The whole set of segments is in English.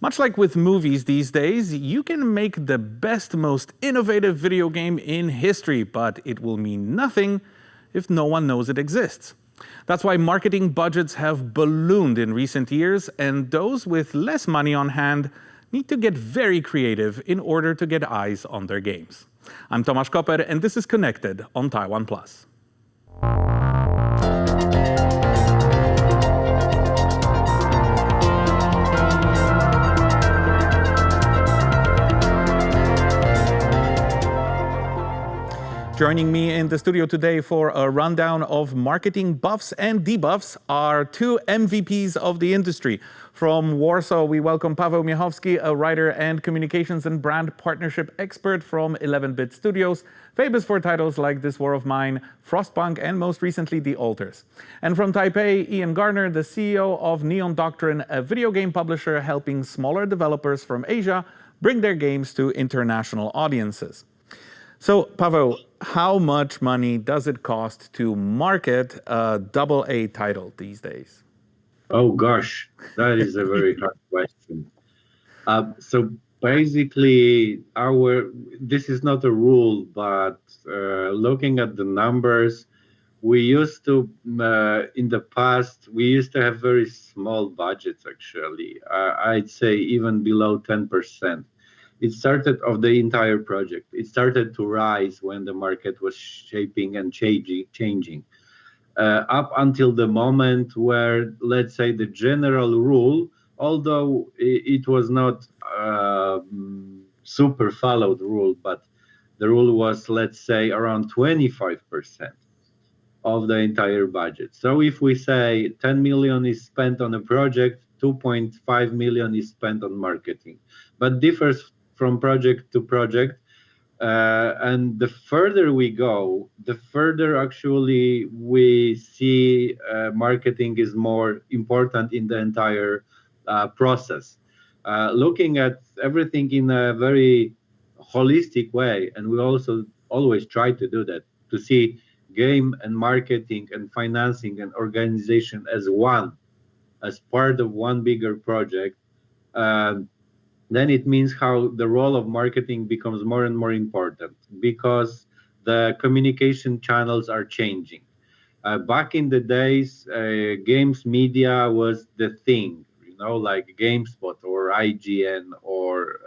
Much like with movies these days, you can make the best, most innovative video game in history, but it will mean nothing if no one knows it exists. That's why marketing budgets have ballooned in recent years, and those with less money on hand need to get very creative in order to get eyes on their games. I'm Tomasz Koper, and this is Connected on TaiwanPlus. Joining me in the studio today for a rundown of marketing buffs and debuffs are two MVPs of the industry. From Warsaw, we welcome Paweł Miechowski, a writer and communications and brand partnership expert from 11-Bit Studios, famous for titles like This War of Mine, Frostpunk, and most recently, The Alters. And from Taipei, Iain Garner, the CEO of Neon Doctrine, a video game publisher helping smaller developers from Asia bring their games to international audiences. So, Paweł, how much money does it cost to market a AA title these days? Oh gosh, that is a very hard question. So basically, this is not a rule, but looking at the numbers, we used to, in the past, we used to have very small budgets, actually. I'd say even below 10%. It started of the entire project. It started to rise when the market was shaping and changing. Up until the moment where, let's say, the general rule, although it was not super followed rule, but the rule was, let's say, around 25% of the entire budget. So if we say 10 million is spent on a project, 2.5 million is spent on marketing, but differs from project to project. And the further we go, the further actually we see marketing is more important in the entire process. Looking at everything in a very holistic way, and we also always try to do that, to see game and marketing and financing and organization as part of one bigger project, then it means how the role of marketing becomes more and more important because the communication channels are changing. Back in the days, games media was the thing, like GameSpot or IGN or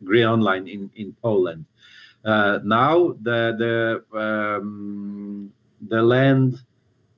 Green Online in Poland. Now the land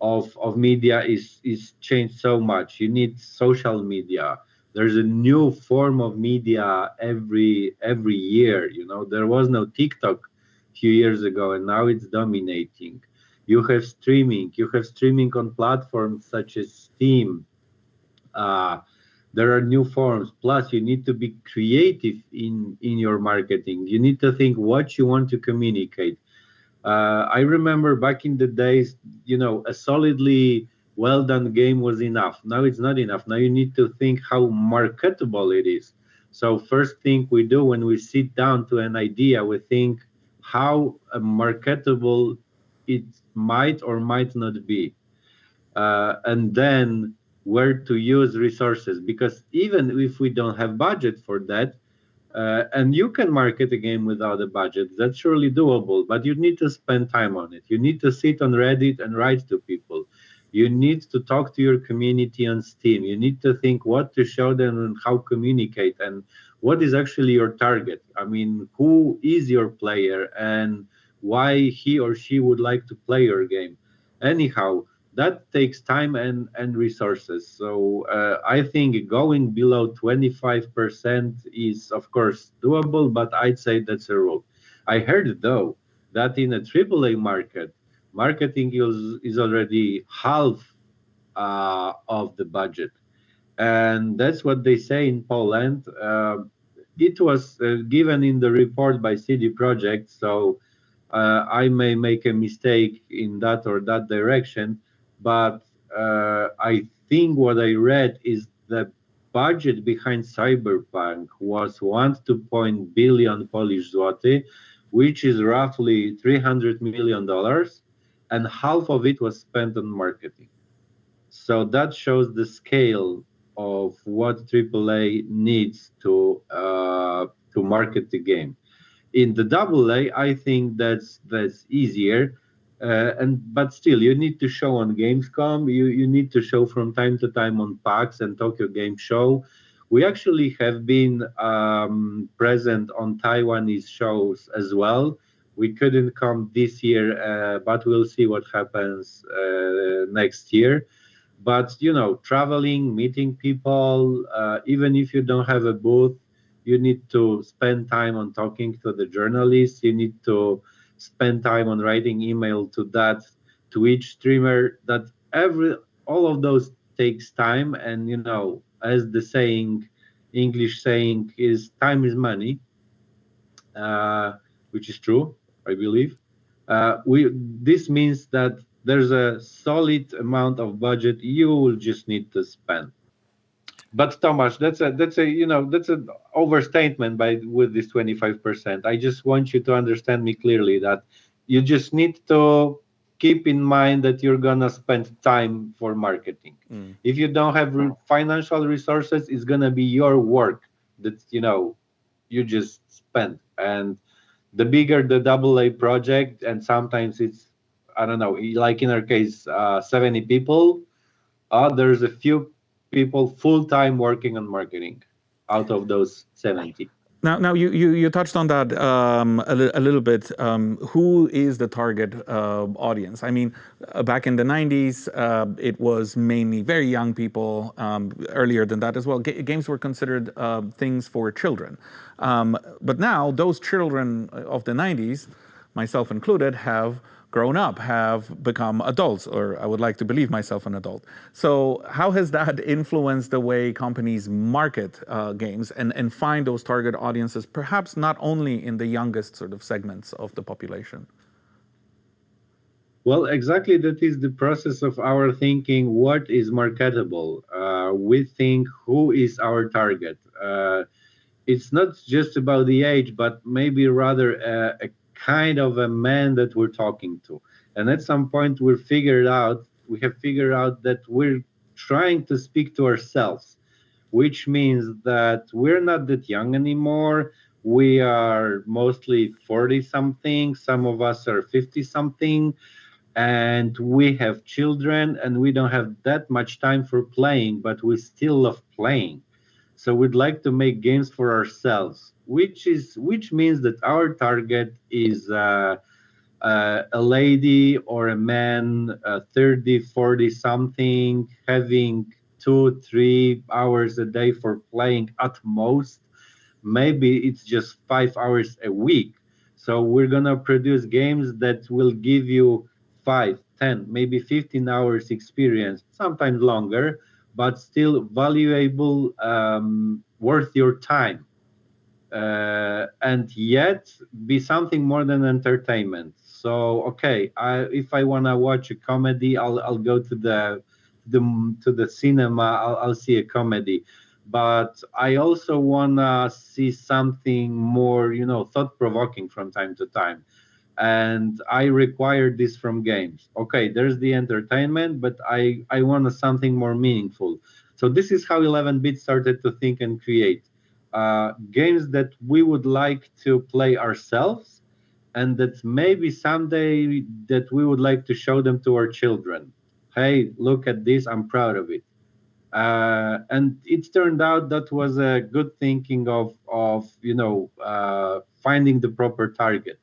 of media is changed so much. You need social media. There's a new form of media every year. There was no TikTok a few years ago, and now it's dominating. You have streaming. You have streaming on platforms such as Steam. There are new forms. Plus, you need to be creative in your marketing. You need to think what you want to communicate. I remember back in the days, a solidly well-done game was enough. Now it's not enough. Now you need to think how marketable it is. So first thing we do when we sit down to an idea, we think how marketable it might or might not be. And then where to use resources. Because even if we don't have budget for that, and you can market a game without a budget, that's surely doable, but you need to spend time on it. You need to sit on Reddit and write to people. You need to talk to your community on Steam. You need to think what to show them and how communicate and what is actually your target. I mean, who is your player and why he or she would like to play your game. Anyhow, that takes time and resources. So I think going below 25% is, of course, doable, but I'd say that's a rule. I heard, though, that in a AAA market, marketing is already half of the budget. And that's what they say in Poland. It was given in the report by CD Projekt, so I may make a mistake in that or that direction, but I think what I read is the budget behind Cyberpunk was 1 to 2 billion Polish zloty, which is roughly $300 million. And half of it was spent on marketing. So that shows the scale what AAA needs to market the game. In the AA, I think that's easier, but still, you need to show on Gamescom. You need to show from time to time on PAX and Tokyo Game Show. We actually have been present on Taiwanese shows as well. We couldn't come this year, but we'll see what happens next year. But traveling, meeting people, even if you don't have a booth, you need to spend time on talking to the journalists. You need to spend time on writing email to each streamer. All of those takes time, and as the English saying is, time is money, which is true, I believe. This means that there's a solid amount of budget you will just need to spend. But Tomasz, that's an overstatement with this 25%. I just want you to understand me clearly that you just need to keep in mind that you're gonna spend time for marketing. If you don't have financial resources, it's gonna be your work that you just spend. And the bigger the AA project, and sometimes it's, I don't know, like in our case, 70 people. There's a few people full-time working on marketing out of those 70. Now you touched on that a little bit. Who is the target audience? I mean, back in the 90s, it was mainly very young people. Earlier than that as well, games were considered things for children. But now those children of the 90s, myself included, have grown up, have become adults, or I would like to believe myself an adult. So how has that influenced the way companies market games and find those target audiences, perhaps not only in the youngest sort of segments of the population? Well, exactly, that is the process of our thinking. What is marketable? We think, who is our target? It's not just about the age, but maybe rather a kind of a man that we're talking to. And at some point we have figured out that we're trying to speak to ourselves, which means that we're not that young anymore. We are mostly 40 something, some of us are 50 something, and we have children, and we don't have that much time for playing, but we still love playing. So we'd like to make games for ourselves, which means that our target is a lady or a man, 30, 40 something, having 2-3 hours a day for playing at most. Maybe it's just 5 hours a week. So we're gonna produce games that will give you 5, 10, maybe 15 hours experience, sometimes longer, but still valuable, worth your time, and yet be something more than entertainment. So, okay, if I want to watch a comedy, I'll go to the cinema. I'll see a comedy, but I also want to see something more, thought-provoking from time to time. And I require this from games. Okay, there's the entertainment, but I want something more meaningful. So this is how 11-bit started to think and create games that we would like to play ourselves, and that maybe someday that we would like to show them to our children. Hey, look at this, I'm proud of it. And it turned out that was a good thinking of finding the proper target.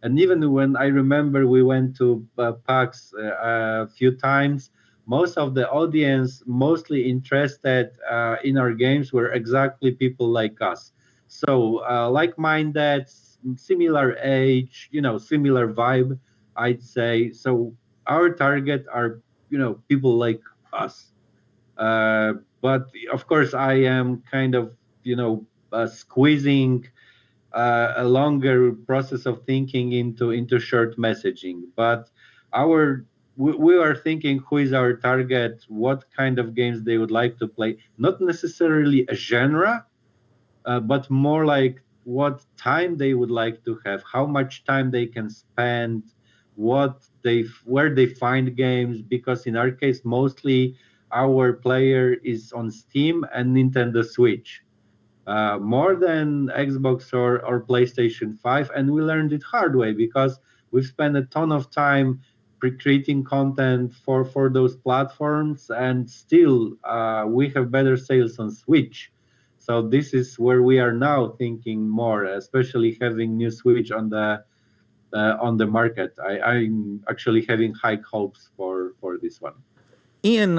And even when I remember we went to PAX a few times, most of the audience mostly interested in our games were exactly people like us. So like-minded, similar age, similar vibe, I'd say. So our target are, people like us. But of course, I am kind of, squeezing a longer process of thinking into short messaging. But we are thinking who is our target, what kind of games they would like to play, not necessarily a genre, but more like what time they would like to have, how much time they can spend, where they find games. Because in our case, mostly our player is on Steam and Nintendo Switch, more than Xbox or PlayStation 5, and we learned it hard way because we've spent a ton of time creating content for those platforms, and still we have better sales on Switch. So this is where we are now thinking more, especially having new Switch on the market. I'm actually having high hopes for this one. Ian,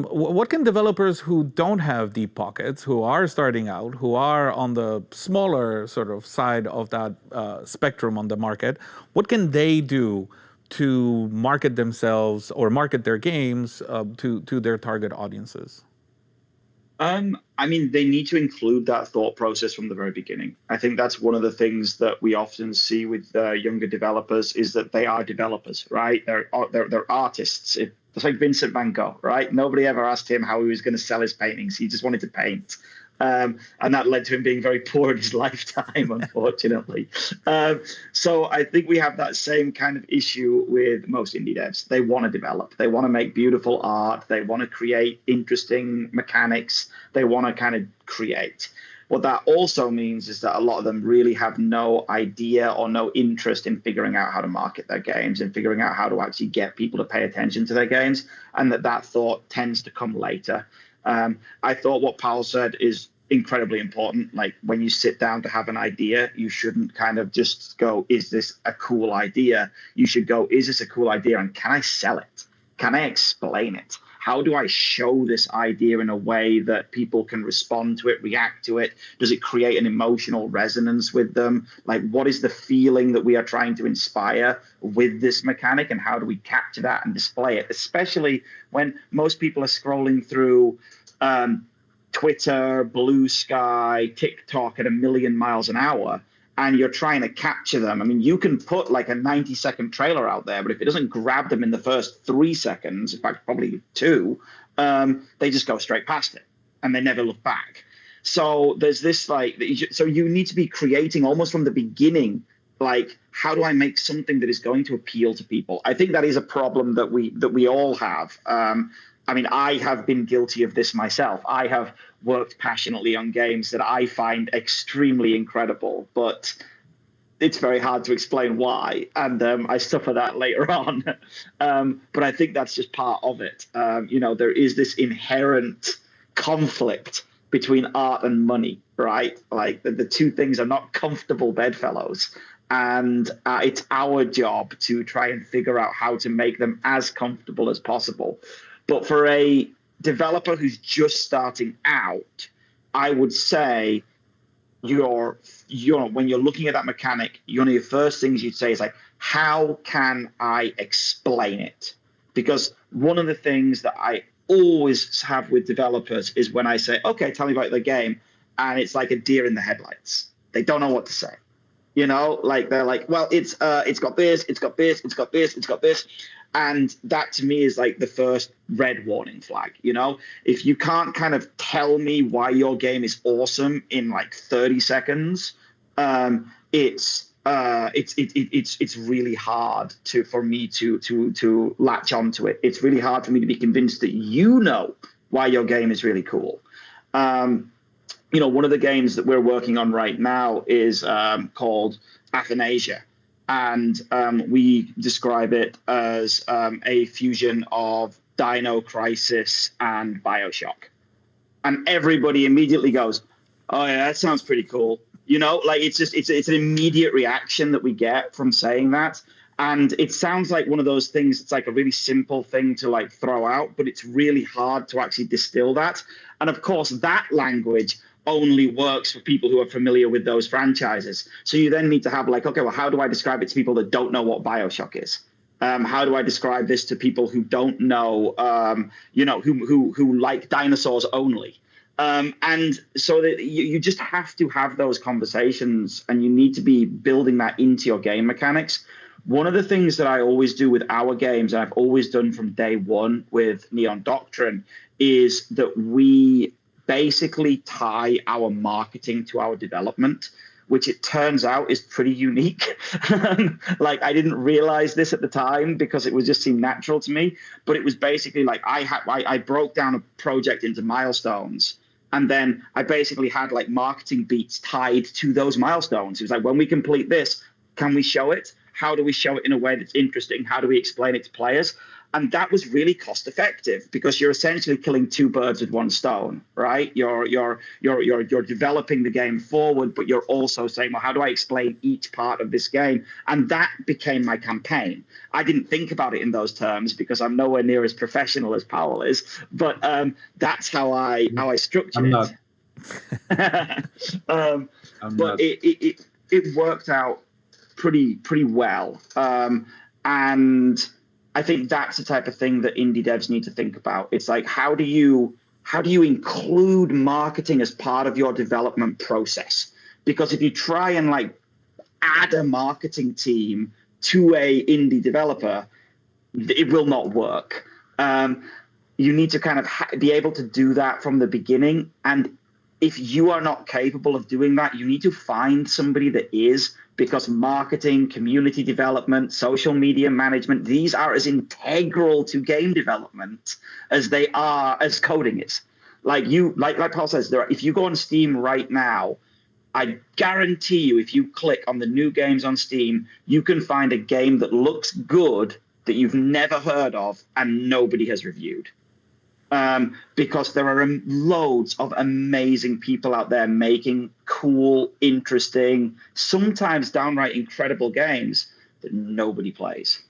what can developers who don't have deep pockets, who are starting out, who are on the smaller sort of side of that spectrum on the market, what can they do to market themselves or market their games to their target audiences? I mean, they need to include that thought process from the very beginning. I think that's one of the things that we often see with younger developers is that they are developers, right? They're artists. It's like Vincent van Gogh, right? Nobody ever asked him how he was going to sell his paintings. He just wanted to paint. And that led to him being very poor in his lifetime, unfortunately. So I think we have that same kind of issue with most indie devs. They want to develop. They want to make beautiful art. They want to create interesting mechanics. They want to kind of create. What that also means is that a lot of them really have no idea or no interest in figuring out how to market their games and figuring out how to actually get people to pay attention to their games, and that thought tends to come later. I thought what Paul said is incredibly important. Like, when you sit down to have an idea, you shouldn't kind of just go, is this a cool idea? You should go, is this a cool idea? And can I sell it? Can I explain it? How do I show this idea in a way that people can respond to it, react to it? Does it create an emotional resonance with them? Like, what is the feeling that we are trying to inspire with this mechanic, and how do we capture that and display it? Especially when most people are scrolling through Twitter, Blue Sky, TikTok at 1,000,000 miles an hour, and you're trying to capture them. I mean, you can put like a 90-second trailer out there, but if it doesn't grab them in the first 3 seconds, in fact, probably 2, they just go straight past it and they never look back. So there's this so you need to be creating almost from the beginning, like, how do I make something that is going to appeal to people? I think that is a problem that we all have. I mean, I have been guilty of this myself. I have worked passionately on games that I find extremely incredible, but it's very hard to explain why, and I suffer that later on. But I think that's just part of it. There is this inherent conflict between art and money, right? Like, the two things are not comfortable bedfellows. And it's our job to try and figure out how to make them as comfortable as possible. But for a developer who's just starting out, I would say when you're looking at that mechanic, one of your first things you'd say is like, how can I explain it? Because one of the things that I always have with developers is when I say, okay, tell me about the game, and it's like a deer in the headlights. They don't know what to say. Like, they're like, well, it's got this, it's got this, it's got this, it's got this. And that to me is like the first red warning flag. If you can't kind of tell me why your game is awesome in like 30 seconds, it's really hard for me to latch onto it. It's really hard for me to be convinced that why your game is really cool. One of the games that we're working on right now is called Athanasia. And we describe it as a fusion of Dino Crisis and BioShock. And everybody immediately goes, oh, yeah, that sounds pretty cool. Like, it's an immediate reaction that we get from saying that. And it sounds like one of those things, it's like a really simple thing to like throw out, but it's really hard to actually distill that. And of course, that language only works for people who are familiar with those franchises. So you then need to have like, okay, well, how do I describe it to people that don't know what BioShock is? How do I describe this to people who don't know, who like dinosaurs only? And so that you just have to have those conversations, and you need to be building that into your game mechanics. One of the things that I always do with our games, and I've always done from day one with Neon Doctrine, is that we basically tie our marketing to our development. which it turns out is pretty unique. Like, I didn't realize this at the time because it was just seemed natural to me. But it was basically like I broke down a project into milestones. And then I basically had like marketing beats tied to those milestones. It was like, when we complete this, can we show it? How do we show it in a way that's interesting? How do we explain it to players? And that was really cost effective because you're essentially killing two birds with one stone, right? You're developing the game forward, but you're also saying, well, how do I explain each part of this game? And that became my campaign. I didn't think about it in those terms because I'm nowhere near as professional as Paweł is, but that's how I structured it. But it worked out pretty well, and I think that's the type of thing that indie devs need to think about. It's like, how do you include marketing as part of your development process? Because if you try and like add a marketing team to a indie developer, it will not work. You need to kind of be able to do that from the beginning. And if you are not capable of doing that, you need to find somebody that is, because marketing, community development, social media management, these are as integral to game development as they are as coding is. Like Paul says, if you go on Steam right now, I guarantee you, if you click on the new games on Steam, you can find a game that looks good that you've never heard of and nobody has reviewed. Because there are loads of amazing people out there making cool, interesting, sometimes downright incredible games that nobody plays.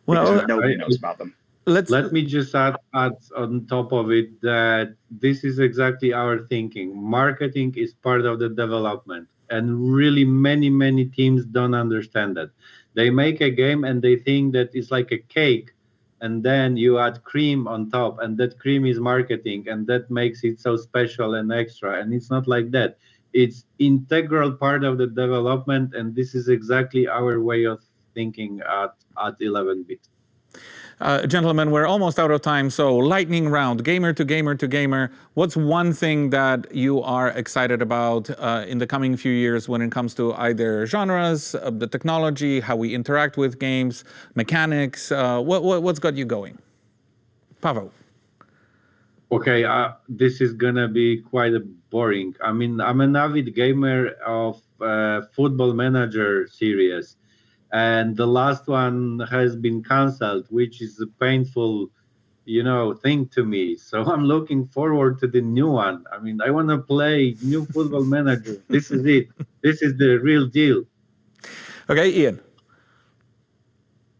Well, nobody knows about them. Let me just add on top of it that this is exactly our thinking. Marketing is part of the development, and really many teams don't understand that. They make a game and they think that it's like a cake, and then you add cream on top, and that cream is marketing, and that makes it so special and extra. And it's not like that. It's integral part of the development, and this is exactly our way of thinking at 11-bit. Gentlemen, we're almost out of time, so lightning round, gamer to gamer to gamer. What's one thing that you are excited about in the coming few years when it comes to either genres, the technology, how we interact with games, mechanics? What's got you going? Paweł. Okay, this is gonna be quite boring. I mean, I'm an avid gamer of Football Manager series. And the last one has been canceled, which is a painful, thing to me. So I'm looking forward to the new one. I mean, I want to play new Football Manager. This is it. This is the real deal. Okay, Iain.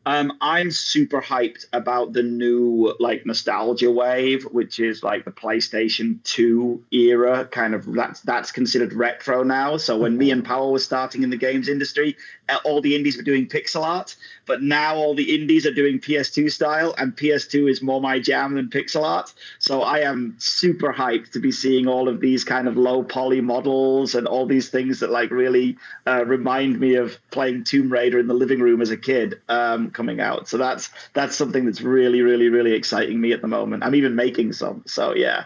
I'm super hyped about the new nostalgia wave, which is like the PlayStation 2 era, kind of that's considered retro now. So when me and Paweł were starting in the games industry, all the indies were doing pixel art, but now all the indies are doing PS2 style, and PS2 is more my jam than pixel art. So I am super hyped to be seeing all of these kind of low poly models and all these things that really remind me of playing Tomb Raider in the living room as a kid. Coming out, so that's something that's really exciting me at the moment. I'm even making some, so yeah.